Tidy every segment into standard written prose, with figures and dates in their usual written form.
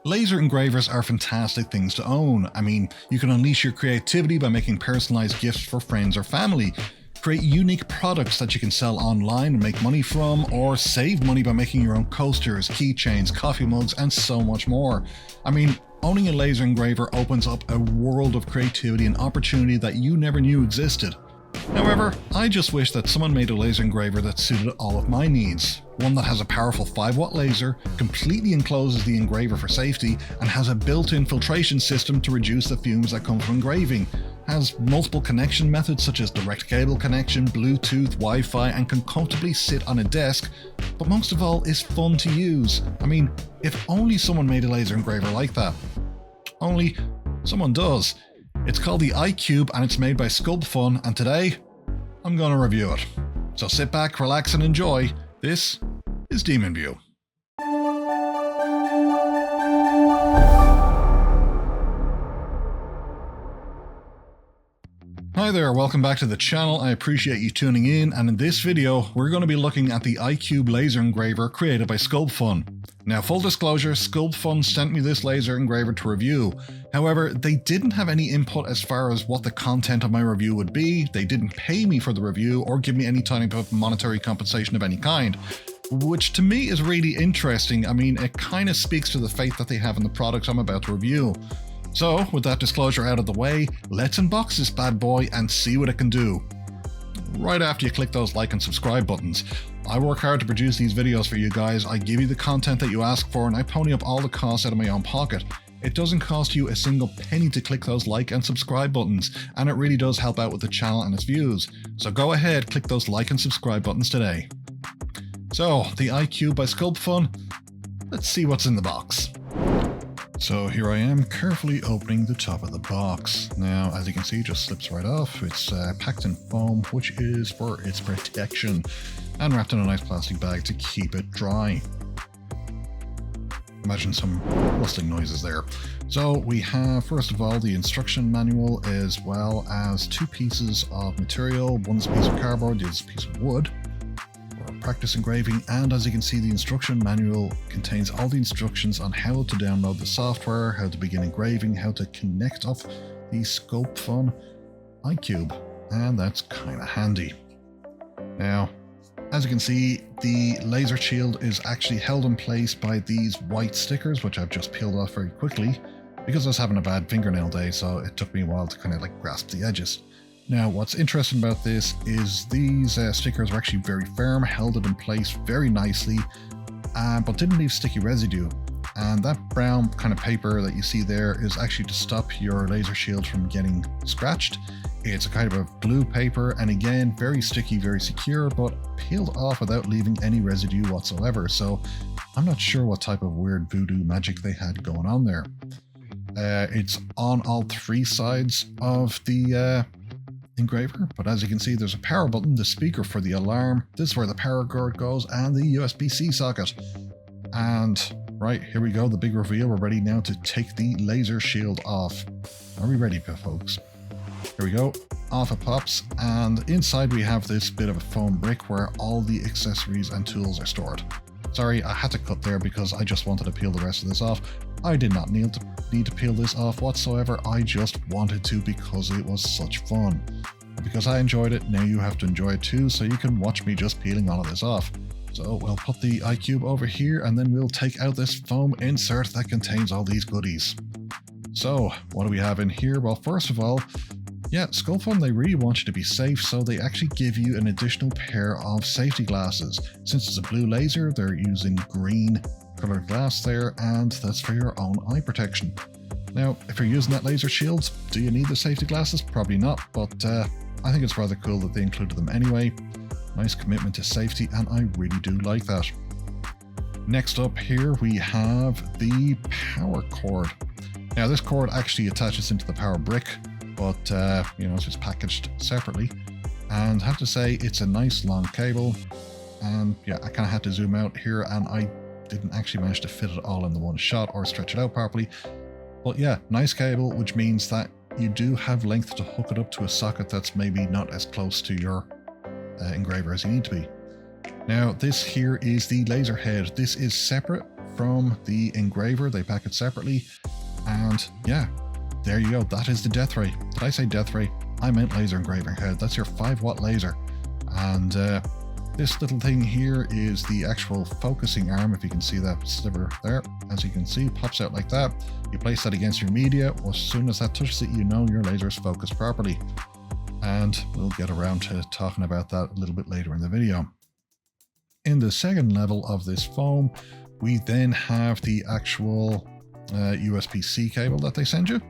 Laser engravers are fantastic things to own. I mean, you can unleash your creativity by making personalized gifts for friends or family, create unique products that you can sell online and make money from, or save money by making your own coasters, keychains, coffee mugs, and so much more. I mean, owning a laser engraver opens up a world of creativity and opportunity that you never knew existed. However, I just wish that someone made a laser engraver that suited all of my needs. One that has a powerful 5-watt laser, completely encloses the engraver for safety, and has a built-in filtration system to reduce the fumes that come from engraving. Has multiple connection methods such as direct cable connection, Bluetooth, Wi-Fi, and can comfortably sit on a desk, but most of all is fun to use. I mean, if only someone made a laser engraver like that. Only someone does. It's called the iCube and it's made by Sculpfun, and today I'm going to review it. So sit back, relax and enjoy. This is DemonView. Hi there, welcome back to the channel. I appreciate you tuning in, and in this video we're going to be looking at the iCube laser engraver created by Sculpfun. Now, full disclosure, Sculpfun sent me this laser engraver to review. However, they didn't have any input as far as what the content of my review would be. They didn't pay me for the review or give me any type of monetary compensation of any kind, which to me is really interesting. I mean, it kind of speaks to the faith that they have in the product I'm about to review. So, with that disclosure out of the way, let's unbox this bad boy and see what it can do. Right after you click those like and subscribe buttons. I work hard to produce these videos for you guys. I give you the content that you ask for, and I pony up all the costs out of my own pocket. It doesn't cost you a single penny to click those like and subscribe buttons, and it really does help out with the channel and its views. So go ahead, click those like and subscribe buttons today. So, the iCube by Sculpfun. Let's see what's in the box. So here I am, carefully opening the top of the box. Now, as you can see, it just slips right off. It's packed in foam, which is for its protection, and wrapped in a nice plastic bag to keep it dry. Imagine some rustling noises there. So we have, first of all, the instruction manual, as well as 2 pieces of material. One's a piece of cardboard, the other's a piece of wood. Practice engraving, and as you can see, the instruction manual contains all the instructions on how to download the software, how to begin engraving, how to connect up the Sculpfun iCube, and that's kind of handy. Now, as you can see, the laser shield is actually held in place by these white stickers, which I've just peeled off very quickly because I was having a bad fingernail day, so it took me a while to kind of like grasp the edges. Now, what's interesting about this is these stickers are actually very firm, held it in place very nicely, but didn't leave sticky residue. And that brown kind of paper that you see there is actually to stop your laser shield from getting scratched. It's a kind of a blue paper, and again, very sticky, very secure, but peeled off without leaving any residue whatsoever. So I'm not sure what type of weird voodoo magic they had going on there. It's on all 3 sides of the engraver, but as you can see, there's a power button, the speaker for the alarm, this is where the power cord goes, and the USB-C socket. And right, here we go, the big reveal. We're ready now to take the laser shield off. Are we ready, folks? Here we go, off it pops, and inside we have this bit of a foam brick where all the accessories and tools are stored. Sorry, I had to cut there because I just wanted to peel the rest of this off. I did not need to peel this off whatsoever. I just wanted to because it was such fun. Because I enjoyed it, now you have to enjoy it too, so you can watch me just peeling all of this off. So we'll put the iCube over here, and then we'll take out this foam insert that contains all these goodies. So what do we have in here? Well, first of all, yeah, Sculpfun, they really want you to be safe, so they actually give you an additional pair of safety glasses. Since it's a blue laser, they're using green colored glass there, and that's for your own eye protection. Now, if you're using that laser shield, do you need the safety glasses? Probably not, but I think it's rather cool that they included them anyway. Nice commitment to safety, and I really do like that. Next up here, we have the power cord. Now, this cord actually attaches into the power brick, but you know, it's just packaged separately. And I have to say, it's a nice long cable, and yeah, I kind of had to zoom out here, and I didn't actually manage to fit it all in the one shot or stretch it out properly. But yeah, nice cable, which means that you do have length to hook it up to a socket that's maybe not as close to your engraver as you need to be. Now, this here is the laser head. This is separate from the engraver. They pack it separately, and yeah, there you go. That is the death ray. Did I say death ray? I meant laser engraving head. That's your 5-watt laser. And this little thing here is the actual focusing arm. If you can see that sliver there, as you can see, pops out like that. You place that against your media. As soon as that touches it, you know your laser is focused properly. And we'll get around to talking about that a little bit later in the video. In the second level of this foam, we then have the actual USB-C cable that they send you.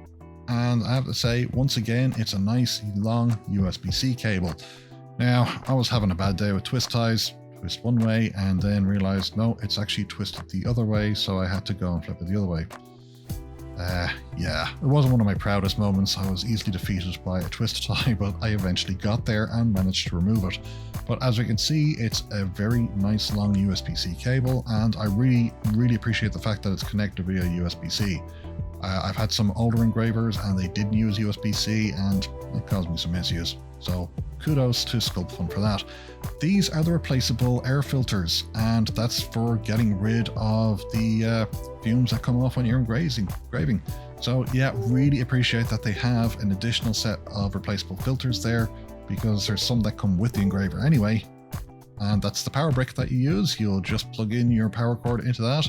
And I have to say, once again, it's a nice long USB-C cable. Now, I was having a bad day with twist ties, twist one way, and then realized, no, it's actually twisted the other way, so I had to go and flip it the other way. Yeah, it wasn't one of my proudest moments. I was easily defeated by a twist tie, but I eventually got there and managed to remove it. But as we can see, it's a very nice long USB-C cable, and I really appreciate the fact that it's connected via USB-C. I've had some older engravers and they didn't use USB-C, and it caused me some issues. So kudos to Sculpfun for that. These are the replaceable air filters, and that's for getting rid of the fumes that come off when you're engraving. So yeah, really appreciate that they have an additional set of replaceable filters there, because there's some that come with the engraver anyway. And that's the power brick that you use. You'll just plug in your power cord into that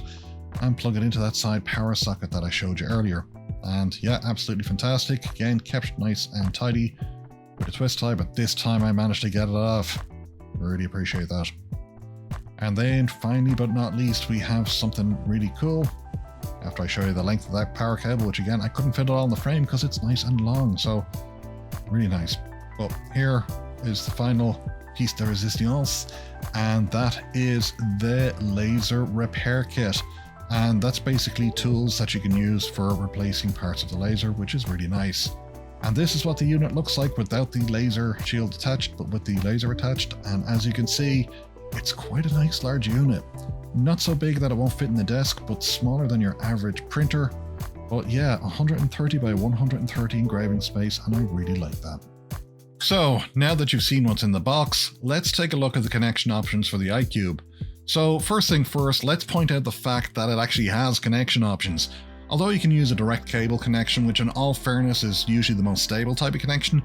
and plug it into that side power socket that I showed you earlier. And yeah, absolutely fantastic. Again, kept nice and tidy with a twist tie, but this time I managed to get it off. Really appreciate that. And then finally but not least, we have something really cool. After I show you the length of that power cable, which again, I couldn't fit it all in the frame because it's nice and long, so really nice. But here is the final piece de resistance, and that is the laser repair kit. And that's basically tools that you can use for replacing parts of the laser, which is really nice. And this is what the unit looks like without the laser shield attached, but with the laser attached. And as you can see, it's quite a nice large unit. Not so big that it won't fit in the desk, but smaller than your average printer. But yeah, 130 by 130 engraving space, and I really like that. So now that you've seen what's in the box, let's take a look at the connection options for the iCube. So first thing first, let's point out the fact that it actually has connection options. Although you can use a direct cable connection, which in all fairness is usually the most stable type of connection,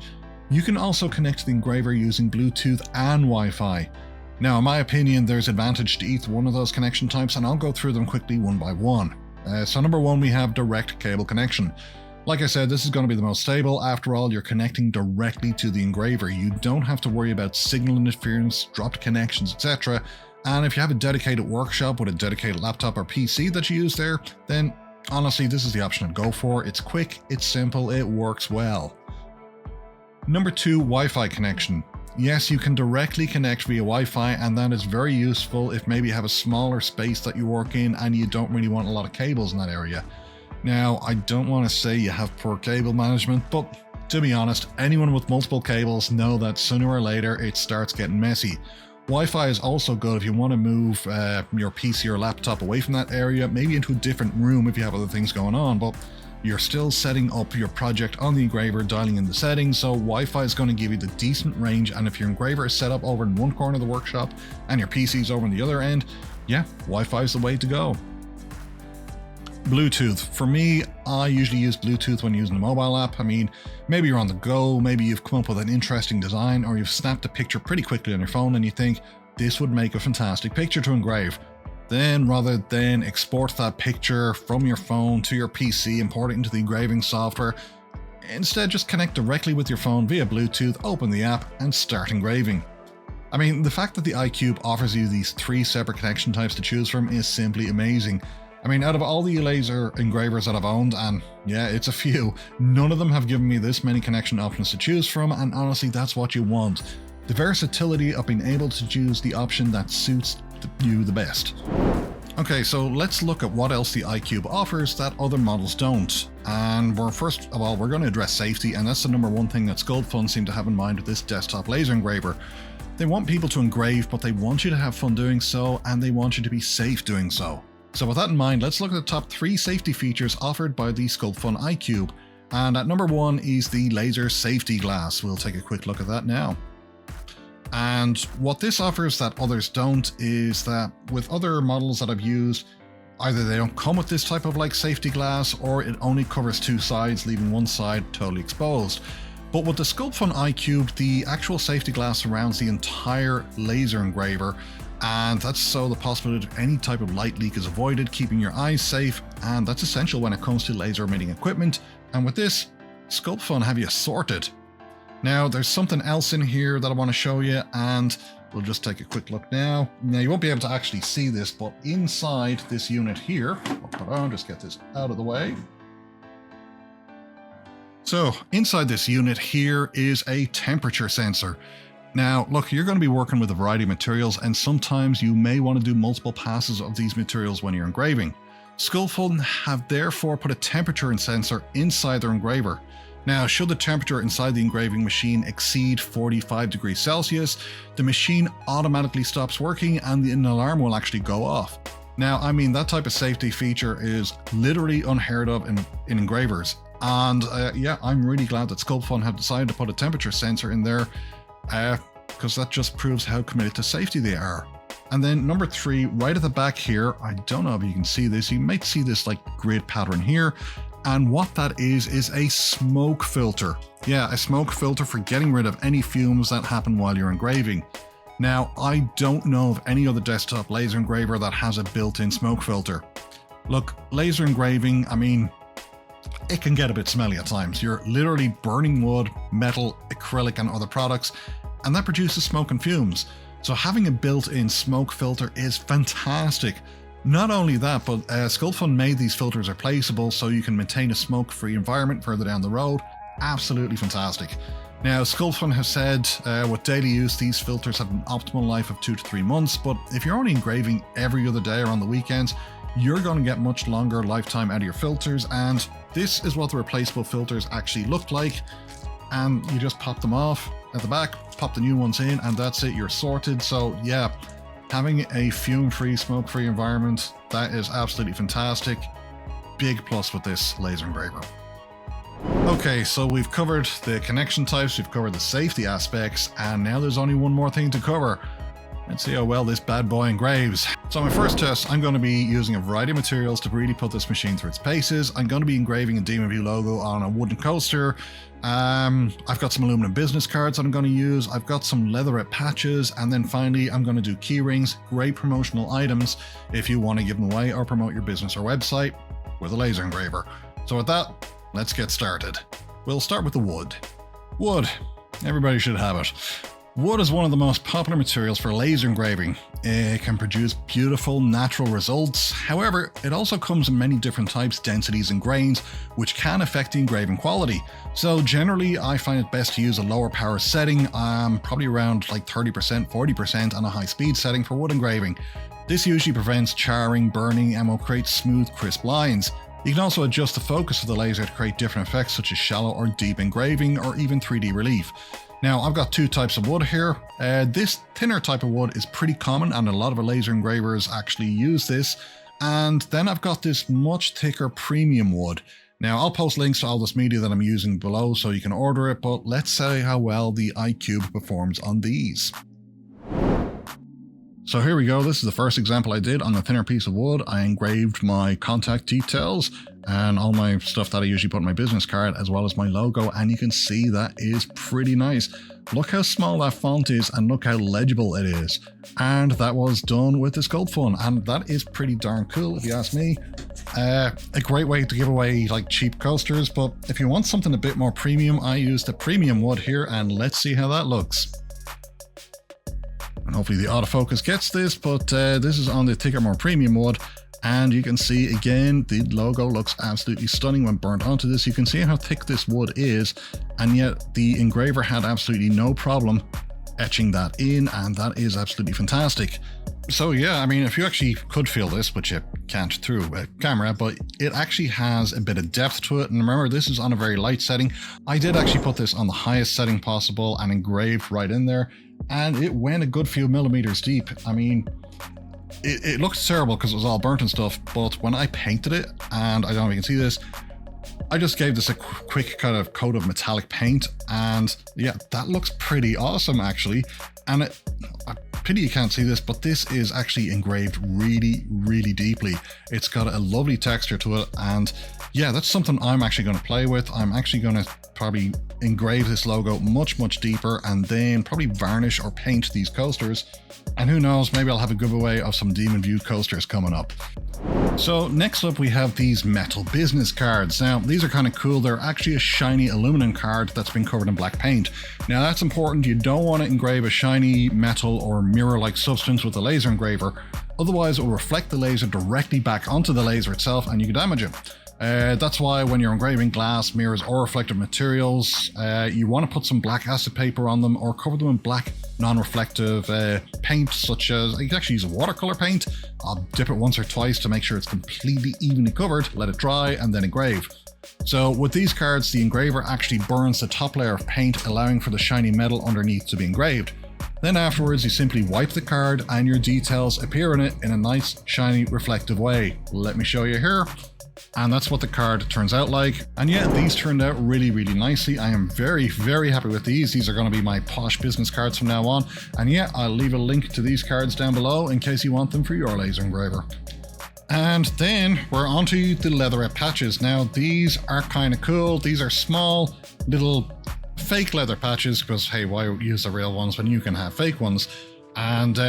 you can also connect to the engraver using Bluetooth and Wi-Fi. Now, in my opinion, there's advantage to each one of those connection types, and I'll go through them quickly one by one. So number one, we have direct cable connection. Like I said, this is going to be the most stable. After all, you're connecting directly to the engraver. You don't have to worry about signal interference, dropped connections, etc. And if you have a dedicated workshop with a dedicated laptop or PC that you use there, then honestly, this is the option I'd go for. It's quick, it's simple, it works well. Number two, Wi-Fi connection. Yes, you can directly connect via Wi-Fi, and that is very useful if maybe you have a smaller space that you work in and you don't really want a lot of cables in that area. Now, I don't want to say you have poor cable management, but to be honest, anyone with multiple cables know that sooner or later it starts getting messy. Wi-Fi is also good if you want to move your PC or laptop away from that area, maybe into a different room if you have other things going on, but you're still setting up your project on the engraver, dialing in the settings, so Wi-Fi is going to give you the decent range, and if your engraver is set up over in one corner of the workshop and your PC is over on the other end, yeah, Wi-Fi is the way to go. Bluetooth. For me, I usually use Bluetooth when using a mobile app. I mean, maybe you're on the go, maybe you've come up with an interesting design, or you've snapped a picture pretty quickly on your phone and you think, this would make a fantastic picture to engrave. Then, rather than export that picture from your phone to your PC, import it into the engraving software, instead just connect directly with your phone via Bluetooth, open the app, and start engraving. I mean, the fact that the iCube offers you these 3 separate connection types to choose from is simply amazing. I mean, out of all the laser engravers that I've owned, and yeah, it's a few, none of them have given me this many connection options to choose from, and honestly, that's what you want. The versatility of being able to choose the option that suits you the best. Okay, so let's look at what else the iCube offers that other models don't. And first of all, we're going to address safety, and that's the number one thing that Sculpfun seem to have in mind with this desktop laser engraver. They want people to engrave, but they want you to have fun doing so, and they want you to be safe doing so. So with that in mind, let's look at the top 3 safety features offered by the Sculpfun iCube. And at number 1 is the laser safety glass. We'll take a quick look at that now. And what this offers that others don't is that with other models that I've used, Either they don't come with this type of like safety glass, or it only covers two sides, leaving one side totally exposed. But with the Sculpfun iCube, the actual safety glass surrounds the entire laser engraver, and that's so the possibility of any type of light leak is avoided, keeping your eyes safe, and that's essential when it comes to laser emitting equipment. And with this, Sculpfun have you sorted. Now there's something else in here that I want to show you, and we'll just take a quick look now. Now you won't be able to actually see this, but inside this unit here, I'll just get this out of the way. So inside this unit here is a temperature sensor. Now look, you're going to be working with a variety of materials, and sometimes you may want to do multiple passes of these materials when you're engraving. Sculpfun have therefore put a temperature sensor inside their engraver. Now, should the temperature inside the engraving machine exceed 45 degrees Celsius, the machine automatically stops working and an alarm will actually go off. Now, I mean, that type of safety feature is literally unheard of in engravers. And yeah, I'm really glad that Sculpfun have decided to put a temperature sensor in there, because that just proves how committed to safety they are. And then number 3, right at the back here, I don't know if you can see this, you might see this like grid pattern here. And what that is a smoke filter. Yeah, a smoke filter for getting rid of any fumes that happen while you're engraving. Now, I don't know of any other desktop laser engraver that has a built-in smoke filter. Look, laser engraving, I mean, it can get a bit smelly at times. You're literally burning wood, metal, acrylic, and other products, and that produces smoke and fumes. So having a built-in smoke filter is fantastic. Not only that, but Sculpfun made these filters replaceable so you can maintain a smoke-free environment further down the road. Absolutely fantastic. Now, Sculpfun has said with daily use, these filters have an optimal life of 2 to 3 months, but if you're only engraving every other day or on the weekends, you're going to get much longer lifetime out of your filters, and this is what the replaceable filters actually look like. And you just pop them off at the back, pop the new ones in, and that's it, you're sorted. So yeah, having a fume-free, smoke-free environment, that is absolutely fantastic. Big plus with this laser engraver. Okay, so we've covered the connection types, we've covered the safety aspects, and now there's only one more thing to cover. Let's see how well this bad boy engraves. So my first test, I'm going to be using a variety of materials to really put this machine through its paces. I'm going to be engraving a DemonView logo on a wooden coaster. I've got some aluminum business cards that I'm going to use. I've got some leatherette patches, and then finally I'm going to do key rings, great promotional items if you want to give them away or promote your business or website with a laser engraver. So with that, let's get started. We'll start with the wood. Wood, everybody should have it. Wood is one of the most popular materials for laser engraving. It can produce beautiful, natural results. However, it also comes in many different types, densities, and grains, which can affect the engraving quality. So generally, I find it best to use a lower power setting, probably around like 30%, 40% on a high speed setting for wood engraving. This usually prevents charring, burning, and will create smooth, crisp lines. You can also adjust the focus of the laser to create different effects such as shallow or deep engraving or even 3D relief. Now, I've got 2 types of wood here. This thinner type of wood is pretty common, and a lot of laser engravers actually use this. And then I've got this much thicker premium wood. Now, I'll post links to all this media that I'm using below so you can order it, but let's see how well the iCube performs on these. So here we go, this is the first example I did on a thinner piece of wood. I engraved my contact details and all my stuff that I usually put on my business card, as well as my logo, and you can see that is pretty nice. Look how small that font is and look how legible it is. And that was done with the Sculpfun, and that is pretty darn cool if you ask me. A great way to give away like cheap coasters, but if you want something a bit more premium, I used the premium wood here, and let's see how that looks. And hopefully the autofocus gets this, but this is on the thicker, more premium wood. And you can see again, the logo looks absolutely stunning when burnt onto this. You can see how thick this wood is, and yet the engraver had absolutely no problem etching that in, and that is absolutely fantastic. So yeah, I mean, if you actually could feel this, which you can't through a camera, but it actually has a bit of depth to it. And remember, this is on a very light setting. I did actually put this on the highest setting possible and engraved right in there, and it went a good few millimeters deep. I mean, it looks terrible because it was all burnt and stuff, but when I painted it, and I don't know if you can see this, I just gave this a quick kind of coat of metallic paint, and yeah, that looks pretty awesome actually. And pity you can't see this, but this is actually engraved really, really deeply. It's got a lovely texture to it, and yeah, that's something I'm actually going to play with. I'm actually going to probably engrave this logo much, much deeper, and then probably varnish or paint these coasters. And who knows, maybe I'll have a giveaway of some DemonView coasters coming up. So next up we have these metal business cards. Now these are kind of cool. They're actually a shiny aluminum card that's been covered in black paint. Now that's important. You don't want to engrave a shiny metal or mirror-like substance with a laser engraver. Otherwise it will reflect the laser directly back onto the laser itself and you can damage it. That's why when you're engraving glass, mirrors or reflective materials, you want to put some black acid paper on them or cover them in black non-reflective paint, such as, you can actually use a watercolor paint. I'll dip it once or twice to make sure it's completely evenly covered, let it dry and then engrave. So with these cards, the engraver actually burns the top layer of paint, allowing for the shiny metal underneath to be engraved. Then afterwards you simply wipe the card and your details appear in it in a nice, shiny, reflective way. Let me show you here. And that's what the card turns out like. And yeah, these turned out really, really nicely. I am very, very happy with these. These are going to be my posh business cards from now on. And yeah, I'll leave a link to these cards down below in case you want them for your laser engraver. And then we're onto the leatherette patches. Now these are kind of cool. These are small little fake leather patches because hey, why use the real ones when you can have fake ones? And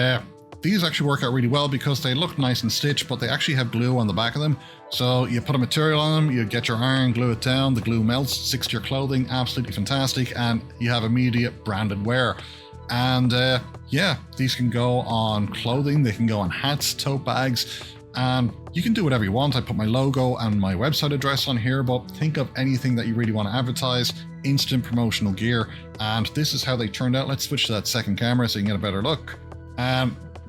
these actually work out really well because they look nice and stitched, but they actually have glue on the back of them. So you put a material on them, you get your iron, glue it down, the glue melts, sticks to your clothing, absolutely fantastic, and you have immediate branded wear. And yeah, these can go on clothing, they can go on hats, tote bags, and you can do whatever you want. I put my logo and my website address on here, but think of anything that you really want to advertise, instant promotional gear, and this is how they turned out. Let's switch to that second camera so you can get a better look.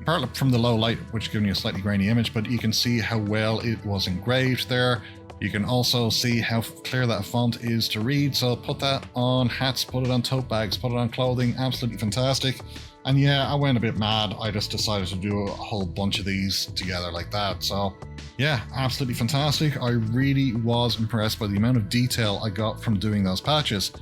Partly from the low light, which is giving you a slightly grainy image, but you can see how well it was engraved there. You can also see how clear that font is to read. So put that on hats, put it on tote bags, put it on clothing, absolutely fantastic. And yeah, I went a bit mad. I just decided to do a whole bunch of these together like that. So yeah, absolutely fantastic. I really was impressed by the amount of detail I got from doing those patches.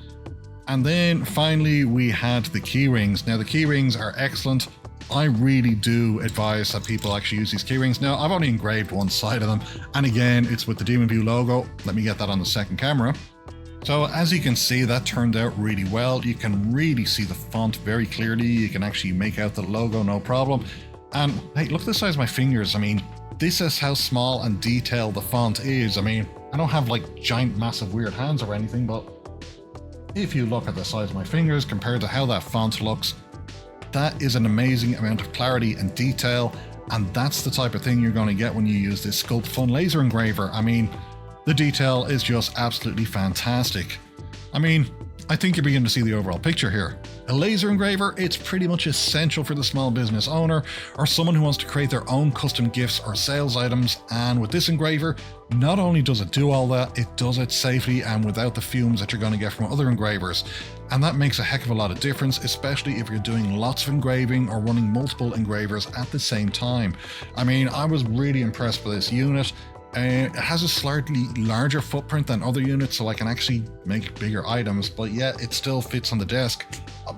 And then finally we had the key rings. Now the key rings are excellent. I really do advise that people actually use these key rings. Now, I've only engraved one side of them, and again, it's with the DemonView logo. Let me get that on the second camera. So as you can see, that turned out really well. You can really see the font very clearly. You can actually make out the logo, no problem. And hey, look at the size of my fingers. I mean, this is how small and detailed the font is. I mean, I don't have like giant, massive, weird hands or anything, but if you look at the size of my fingers compared to how that font looks, that is an amazing amount of clarity and detail, and that's the type of thing you're going to get when you use this Sculpfun laser engraver. I mean, the detail is just absolutely fantastic. I mean, I think you're beginning to see the overall picture here. A laser engraver, it's pretty much essential for the small business owner or someone who wants to create their own custom gifts or sales items, and with this engraver, not only does it do all that, it does it safely and without the fumes that you're going to get from other engravers. And that makes a heck of a lot of difference, especially if you're doing lots of engraving or running multiple engravers at the same time. I mean, I was really impressed by this unit. It has a slightly larger footprint than other units, so I can actually make bigger items, but yet it still fits on the desk.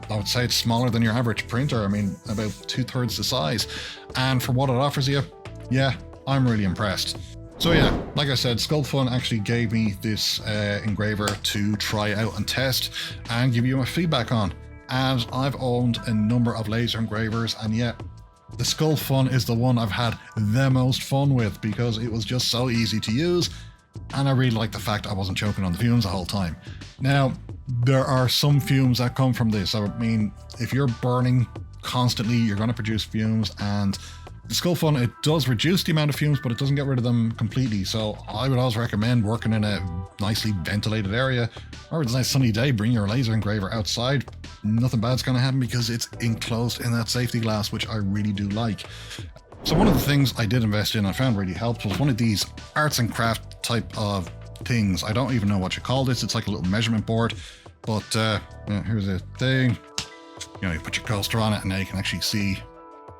I would say it's smaller than your average printer. I mean, about 2/3 the size. And for what it offers you, yeah, I'm really impressed. So yeah, like I said, Sculpfun actually gave me this engraver to try out and test and give you my feedback on. And I've owned a number of laser engravers, and yet the Sculpfun is the one I've had the most fun with because it was just so easy to use, and I really like the fact I wasn't choking on the fumes the whole time. Now, there are some fumes that come from this. I mean, if you're burning constantly, you're going to produce fumes, and the Sculpfun, it does reduce the amount of fumes, but it doesn't get rid of them completely. So I would always recommend working in a nicely ventilated area, or it's a nice sunny day, bring your laser engraver outside. Nothing bad's going to happen because it's enclosed in that safety glass, which I really do like. So one of the things I did invest in, I found really helped, was one of these arts and craft type of things. I don't even know what you call this. It's like a little measurement board, but yeah, here's the thing. You know, you put your coaster on it and now you can actually see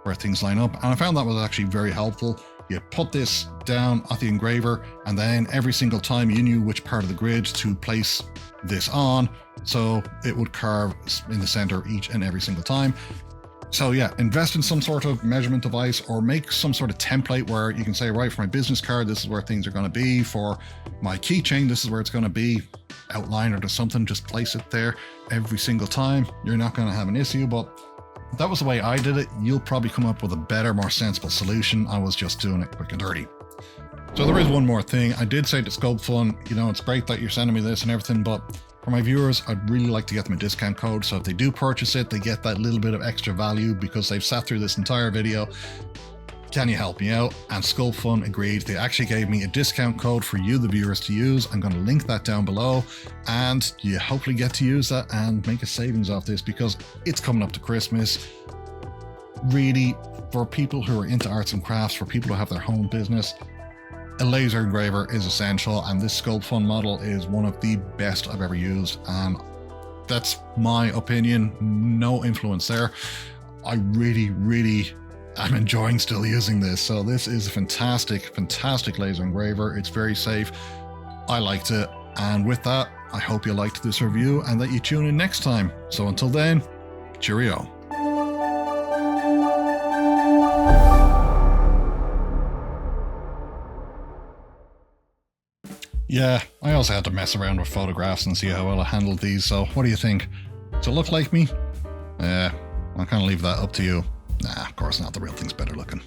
where things line up. And I found that was actually very helpful. You put this down at the engraver, and then every single time you knew which part of the grid to place this on, so it would carve in the center each and every single time. So yeah, invest in some sort of measurement device or make some sort of template where you can say, right, for my business card, this is where things are going to be. For my keychain, this is where it's going to be. Outline it or something, just place it there every single time. You're not going to have an issue, but that was the way I did it. You'll probably come up with a better, more sensible solution. I was just doing it quick and dirty. So there is one more thing. I did say to Sculpfun, you know, it's great that you're sending me this and everything, but for my viewers, I'd really like to get them a discount code. So if they do purchase it, they get that little bit of extra value because they've sat through this entire video. Can you help me out? And Sculpfun agreed. They actually gave me a discount code for you, the viewers, to use. I'm going to link that down below, and you hopefully get to use that and make a savings off this because it's coming up to Christmas. Really, for people who are into arts and crafts, for people who have their home business, a laser engraver is essential, and this Sculpfun model is one of the best I've ever used, and that's my opinion, no influence there. I really am enjoying still using this. So this is a fantastic laser engraver. It's very safe. I liked it, and with that, I hope you liked this review and that you tune in next time. So until then, cheerio. Yeah, I also had to mess around with photographs and see how well I handled these, so what do you think? Does it look like me? I'll kind of leave that up to you. Nah, of course not, the real thing's better looking.